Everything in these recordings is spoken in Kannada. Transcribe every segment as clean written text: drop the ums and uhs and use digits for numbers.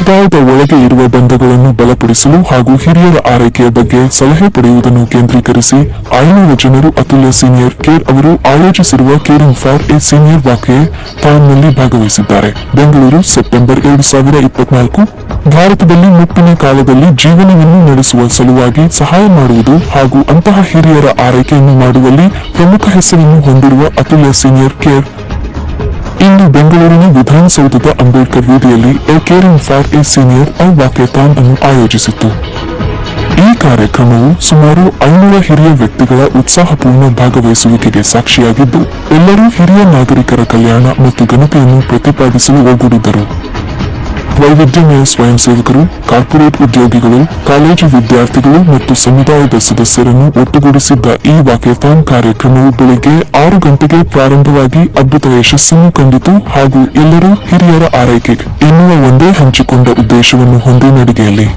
ಸಮುದಾಯದ ಒಳಗೆ ಇರುವ ಬಂಧಗಳನ್ನು ಬಲಪಡಿಸಲು ಹಾಗೂ ಹಿರಿಯರ ಆರೈಕೆಯ ಬಗ್ಗೆ ಸಲಹೆ ಪಡೆಯುವುದನ್ನು ಕೇಂದ್ರೀಕರಿಸಿ 500 ಜನರು ಅತುಲ್ಯ ಸೀನಿಯರ್ ಕೇರ್ ಅವರು ಆಯೋಜಿಸಿರುವ ಕೇರಿಂಗ್ ಫಾರ್ ಎ ಸೀನಿಯರ್ ವಾಕಥಾನ್ನಲ್ಲಿ ಭಾಗವಹಿಸಿದ್ದಾರೆ. ಬೆಂಗಳೂರು, ಸೆಪ್ಟೆಂಬರ್ 2024. ಭಾರತದಲ್ಲಿ ಮುಪ್ಪಿನ ಕಾಲದಲ್ಲಿ ಜೀವನವನ್ನು ನಡೆಸುವ ಸಲುವಾಗಿ ಸಹಾಯ ಮಾಡುವುದು ಹಾಗೂ ಅಂತಹ ಹಿರಿಯರ ಆರೈಕೆಯನ್ನು ಮಾಡುವಲ್ಲಿ ಪ್ರಮುಖ ಹೆಸರನ್ನು ಹೊಂದಿರುವ ಅತುಲ್ಯ ಸೀನಿಯರ್ ಕೇರ್ ಇಂದು ಬೆಂಗಳೂರಿನ ವಿಧಾನಸೌಧದ ಅಂಬೇಡ್ಕರ್ ವೇದಿಯಲ್ಲಿ a caring for a senior walkathon ಅನ್ನು ಆಯೋಜಿಸಿತ್ತು. ಈ ಕಾರ್ಯಕ್ರಮವು ಸುಮಾರು 500 ಹಿರಿಯ ವ್ಯಕ್ತಿಗಳ ಉತ್ಸಾಹಪೂರ್ಣ ಭಾಗವಹಿಸುವಿಕೆಗೆ ಸಾಕ್ಷಿಯಾಗಿದ್ದು, ಎಲ್ಲರೂ ಹಿರಿಯ ನಾಗರಿಕರ ಕಲ್ಯಾಣ ಮತ್ತು ಘನತೆಯನ್ನು ಪ್ರತಿಪಾದಿಸಲು ಒಗ್ಗೂಡಿದ್ದರು. ವೈವಿಧ್ಯಮಯ ಸ್ವಯಂ ಸೇವಕರು, ಕಾರ್ಪೊರೇಟ್ ಉದ್ಯೋಗಿಗಳು, ಕಾಲೇಜು ವಿದ್ಯಾರ್ಥಿಗಳು ಮತ್ತು ಸಮುದಾಯದ ಸದಸ್ಯರನ್ನು ಒಟ್ಟುಗೂಡಿಸಿದ್ದ ಈ ವಾಕಥಾನ್ ಕಾರ್ಯಕ್ರಮವು ಬೆಳಿಗ್ಗೆ 6 ಗಂಟೆಗೆ ಪ್ರಾರಂಭವಾಗಿ ಅದ್ಭುತ ಯಶಸ್ಸನ್ನು ಕಂಡಿತು ಹಾಗೂ ಎಲ್ಲರೂ ಹಿರಿಯರ ಆರೈಕೆ ಎನ್ನುವ ಒಂದೇ ಹಂಚಿಕೊಂಡ ಉದ್ದೇಶವನ್ನು ಹೊಂದಿ ನಡಿಗೆಯಲ್ಲಿ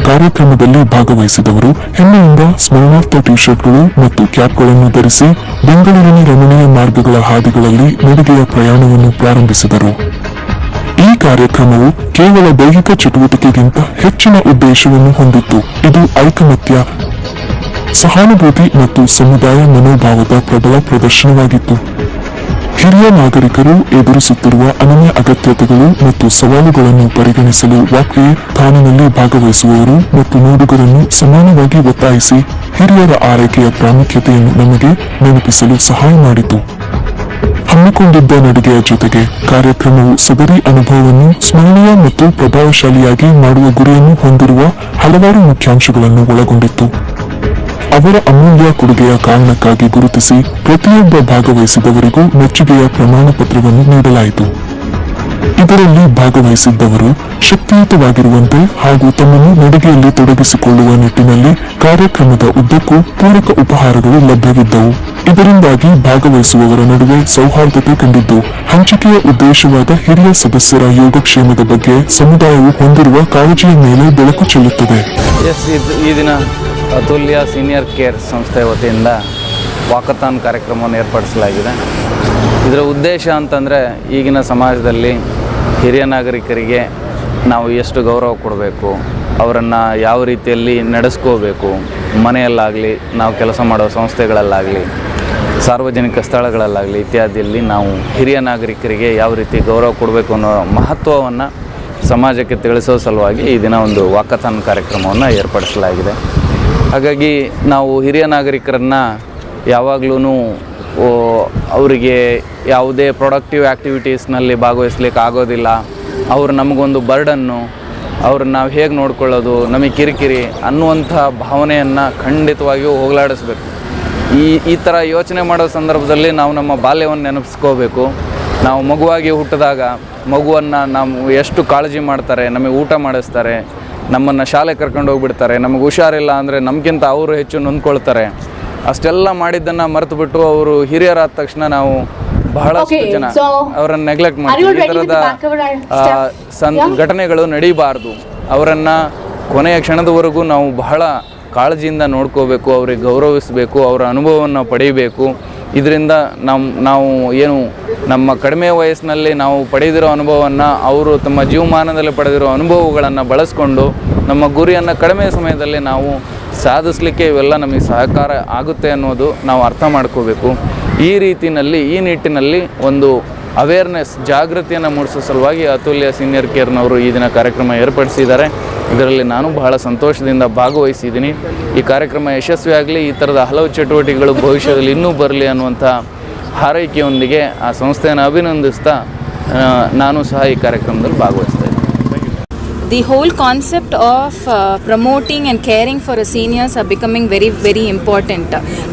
ಕಾರ್ಯಕ್ರಮದಲ್ಲಿ ಭಾಗವಹಿಸಿದವರು ಹೆಮ್ಮೆಯಿಂದ ಸ್ಮರಣಾರ್ಥ ಟಿ ಶರ್ಟ್ಗಳು ಮತ್ತು ಕ್ಯಾಪ್ಗಳನ್ನು ಧರಿಸಿ ಬೆಂಗಳೂರಿನ ರಮಣೀಯ ಮಾರ್ಗಗಳ ಹಾದಿಗಳಲ್ಲಿ ನಡಿಗೆಯ ಪ್ರಯಾಣವನ್ನು ಪ್ರಾರಂಭಿಸಿದರು. ಈ ಕಾರ್ಯಕ್ರಮವು ಕೇವಲ ದೈಹಿಕ ಚಟುವಟಿಕೆಗಿಂತ ಹೆಚ್ಚಿನ ಉದ್ದೇಶವನ್ನು ಹೊಂದಿತ್ತು. ಇದು ಐಕಮತ್ಯ, ಸಹಾನುಭೂತಿ ಮತ್ತು ಸಮುದಾಯ ಮನೋಭಾವದ ಪ್ರಬಲ ಪ್ರದರ್ಶನವಾಗಿತ್ತು. ಹಿರಿಯ ನಾಗರಿಕರು ಎದುರಿಸುತ್ತಿರುವ ಅನನ್ಯ ಅಗತ್ಯತೆಗಳು ಮತ್ತು ಸವಾಲುಗಳನ್ನು ಪರಿಗಣಿಸಲು ವಾಕಥಾನ್ನಲ್ಲಿ ಭಾಗವಹಿಸುವವರು ಮತ್ತು ನೋಡುಗರನ್ನು ಸಮಾನವಾಗಿ ಒತ್ತಾಯಿಸಿ ಹಿರಿಯರ ಆರೈಕೆಯ ಪ್ರಾಮುಖ್ಯತೆಯನ್ನು ನಮಗೆ ನೆನಪಿಸಲು ಸಹಾಯ ಮಾಡಿತು. ಹಮ್ಮಿಕೊಂಡಿದ್ದ ನಡಿಗೆಯ ಜೊತೆಗೆ ಕಾರ್ಯಕ್ರಮವು ಸದರಿ ಅನುಭವವನ್ನು ಸ್ಮರಣೀಯ ಮತ್ತು ಪ್ರಭಾವಶಾಲಿಯಾಗಿ ಮಾಡುವ ಗುರಿಯನ್ನು ಹೊಂದಿರುವ ಹಲವಾರು ಮುಖ್ಯಾಂಶಗಳನ್ನು ಒಳಗೊಂಡಿತ್ತು. ಅವರ ಅಮೂಲ್ಯ ಕೊಡುಗೆಯ ಕಾರಣಕ್ಕಾಗಿ ಗುರುತಿಸಿ ಪ್ರತಿಯೊಬ್ಬ ಭಾಗವಹಿಸಿದವರಿಗೂ ಮೆಚ್ಚುಗೆಯ ಪ್ರಮಾಣ ಪತ್ರವನ್ನು ನೀಡಲಾಯಿತು. ಇದರಲ್ಲಿ ಭಾಗವಹಿಸಿದ್ದವರು ಶಕ್ತಿಯುತವಾಗಿರುವಂತೆ ಹಾಗೂ ತಮ್ಮನ್ನು ನಡಿಗೆಯಲ್ಲಿ ತೊಡಗಿಸಿಕೊಳ್ಳುವ ನಿಟ್ಟಿನಲ್ಲಿ ಕಾರ್ಯಕ್ರಮದ ಉದ್ದಕ್ಕೂ ಪೂರಕ ಉಪಹಾರಗಳು ಲಭ್ಯವಿದ್ದವು. ಇದರಿಂದಾಗಿ ಭಾಗವಹಿಸುವವರ ನಡುವೆ ಸೌಹಾರ್ದತೆ ಕಂಡಿದ್ದು, ಹಂಚಿಕೆಯ ಉದ್ದೇಶವಾದ ಹಿರಿಯ ಸದಸ್ಯರ ಯೋಗಕ್ಷೇಮದ ಬಗ್ಗೆ ಸಮುದಾಯವು ಹೊಂದಿರುವ ಕಾಳಜಿಯ ಮೇಲೆ ಬೆಳಕು ಚೆಲ್ಲುತ್ತದೆ. ಈ ದಿನ ಅತುಲ್ಯ ಸೀನಿಯರ್ ಕೇರ್ ಸಂಸ್ಥೆ ವತಿಯಿಂದ ವಾಕಥಾನ್ ಕಾರ್ಯಕ್ರಮವನ್ನು ಏರ್ಪಡಿಸಲಾಗಿದೆ. ಇದರ ಉದ್ದೇಶ ಅಂತಂದರೆ ಈಗಿನ ಸಮಾಜದಲ್ಲಿ ಹಿರಿಯ ನಾಗರಿಕರಿಗೆ ನಾವು ಎಷ್ಟು ಗೌರವ ಕೊಡಬೇಕು, ಅವರನ್ನು ಯಾವ ರೀತಿಯಲ್ಲಿ ನಡೆಸ್ಕೋಬೇಕು, ಮನೆಯಲ್ಲಾಗಲಿ ನಾವು ಕೆಲಸ ಮಾಡೋ ಸಂಸ್ಥೆಗಳಲ್ಲಾಗಲಿ ಸಾರ್ವಜನಿಕ ಸ್ಥಳಗಳಲ್ಲಾಗಲಿ ಇತ್ಯಾದಿಯಲ್ಲಿ ನಾವು ಹಿರಿಯ ನಾಗರಿಕರಿಗೆ ಯಾವ ರೀತಿ ಗೌರವ ಕೊಡಬೇಕು ಅನ್ನೋ ಮಹತ್ವವನ್ನು ಸಮಾಜಕ್ಕೆ ತಿಳಿಸೋ ಸಲುವಾಗಿ ಈ ದಿನ ಒಂದು ವಾಕಥಾನ್ ಕಾರ್ಯಕ್ರಮವನ್ನು ಏರ್ಪಡಿಸಲಾಗಿದೆ. ಹಾಗಾಗಿ ನಾವು ಹಿರಿಯ ನಾಗರಿಕರನ್ನು ಯಾವಾಗಲೂ ಅವರಿಗೆ ಯಾವುದೇ ಪ್ರೊಡಕ್ಟಿವ್ ಆ್ಯಕ್ಟಿವಿಟೀಸ್ನಲ್ಲಿ ಭಾಗವಹಿಸ್ಲಿಕ್ಕೆ ಆಗೋದಿಲ್ಲ, ಅವರು ನಮಗೊಂದು ಬರ್ಡನ್ನು, ಅವ್ರನ್ನ ನಾವು ಹೇಗೆ ನೋಡ್ಕೊಳ್ಳೋದು, ನಮಗೆ ಕಿರಿಕಿರಿ ಅನ್ನುವಂಥ ಭಾವನೆಯನ್ನು ಖಂಡಿತವಾಗಿಯೂ ಹೋಗಲಾಡಿಸ್ಬೇಕು. ಈ ಥರ ಯೋಚನೆ ಮಾಡೋ ಸಂದರ್ಭದಲ್ಲಿ ನಾವು ನಮ್ಮ ಬಾಲ್ಯವನ್ನು ನೆನಪಿಸ್ಕೋಬೇಕು. ನಾವು ಮಗುವಾಗಿ ಹುಟ್ಟಿದಾಗ ಮಗುವನ್ನು ನಾವು ಎಷ್ಟು ಕಾಳಜಿ ಮಾಡ್ತಾರೆ, ನಮಗೆ ಊಟ ಮಾಡಿಸ್ತಾರೆ, ನಮ್ಮನ್ನು ಶಾಲೆ ಕರ್ಕೊಂಡು ಹೋಗ್ಬಿಡ್ತಾರೆ, ನಮಗೆ ಹುಷಾರಿಲ್ಲ ಅಂದರೆ ನಮಗಿಂತ ಅವರು ಹೆಚ್ಚು ನೊಂದ್ಕೊಳ್ತಾರೆ. ಅಷ್ಟೆಲ್ಲ ಮಾಡಿದ್ದನ್ನು ಮರೆತುಬಿಟ್ಟು ಅವರು ಹಿರಿಯರಾದ ತಕ್ಷಣ ನಾವು ಬಹಳಷ್ಟು ಜನ ಅವರನ್ನು ನೆಗ್ಲೆಕ್ಟ್ ಮಾಡ್ತೀವಿ. ಈ ಥರದ ಘಟನೆಗಳು ನಡೀಬಾರ್ದು. ಅವರನ್ನು ಕೊನೆಯ ಕ್ಷಣದವರೆಗೂ ನಾವು ಬಹಳ ಕಾಳಜಿಯಿಂದ ನೋಡ್ಕೋಬೇಕು, ಅವ್ರಿಗೆ ಗೌರವಿಸಬೇಕು, ಅವರ ಅನುಭವವನ್ನು ಪಡೀಬೇಕು. ಇದರಿಂದ ನಾವು ಏನು ನಮ್ಮ ಕಡಿಮೆ ವಯಸ್ಸಿನಲ್ಲಿ ನಾವು ಪಡೆದಿರೋ ಅನುಭವವನ್ನು ಅವರು ತಮ್ಮ ಜೀವಮಾನದಲ್ಲಿ ಪಡೆದಿರೋ ಅನುಭವಗಳನ್ನು ಬಳಸ್ಕೊಂಡು ನಮ್ಮ ಗುರಿಯನ್ನು ಕಡಿಮೆ ಸಮಯದಲ್ಲಿ ನಾವು ಸಾಧಿಸಲಿಕ್ಕೆ ಇವೆಲ್ಲ ನಮಗೆ ಸಹಕಾರ ಆಗುತ್ತೆ ಅನ್ನೋದು ನಾವು ಅರ್ಥ ಮಾಡ್ಕೋಬೇಕು. ಈ ನಿಟ್ಟಿನಲ್ಲಿ ಒಂದು ಅವೇರ್ನೆಸ್, ಜಾಗೃತಿಯನ್ನು ಮೂಡಿಸೋ ಸಲುವಾಗಿ ಅತುಲ್ಯ ಸೀನಿಯರ್ ಕೇರ್ನವರು ಈ ದಿನ ಕಾರ್ಯಕ್ರಮ ಏರ್ಪಡಿಸಿದ್ದಾರೆ. ಇದರಲ್ಲಿ ನಾನು ಬಹಳ ಸಂತೋಷದಿಂದ ಭಾಗವಹಿಸಿದ್ದೀನಿ. ಈ ಕಾರ್ಯಕ್ರಮ ಯಶಸ್ವಿಯಾಗಲಿ, ಈ ಥರದ ಹಲವು ಚಟುವಟಿಕೆಗಳು ಭವಿಷ್ಯದಲ್ಲಿ ಇನ್ನೂ ಬರಲಿ ಅನ್ನುವಂಥ ಹಾರೈಕೆಯೊಂದಿಗೆ ಆ ಸಂಸ್ಥೆಯನ್ನು ಅಭಿನಂದಿಸ್ತಾ ನಾನು ಸಹ ಈ ಕಾರ್ಯಕ್ರಮದಲ್ಲಿ ಭಾಗವಹಿಸ್ತಾ ಇದ್ದೀನಿ. The whole concept of promoting and caring for seniors are becoming very, very important.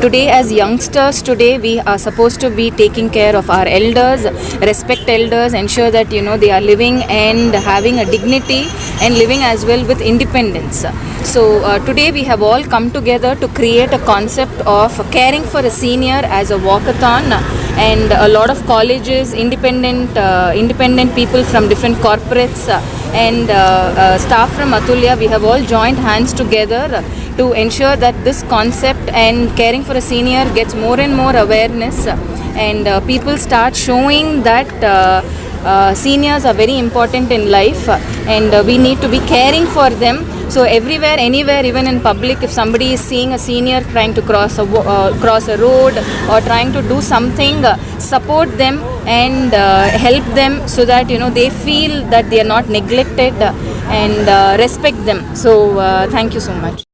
Today as youngsters, we are supposed to be taking care of our elders, respect elders, ensure that they are living and having a dignity and living as well with independence. So today we have all come together to create a concept of caring for a senior as a walkathon, and a lot of colleges, independent people from different corporates and staff from Atulya, we have all joined hands together to ensure that this concept and caring for a senior gets more and more awareness, and people start showing that seniors are very important in life, and we need to be caring for them. So everywhere, anywhere, even in public, if somebody is seeing a senior trying to cross a road or trying to do something, support them and help them, so that they feel that they are not neglected, and respect them. So thank you so much.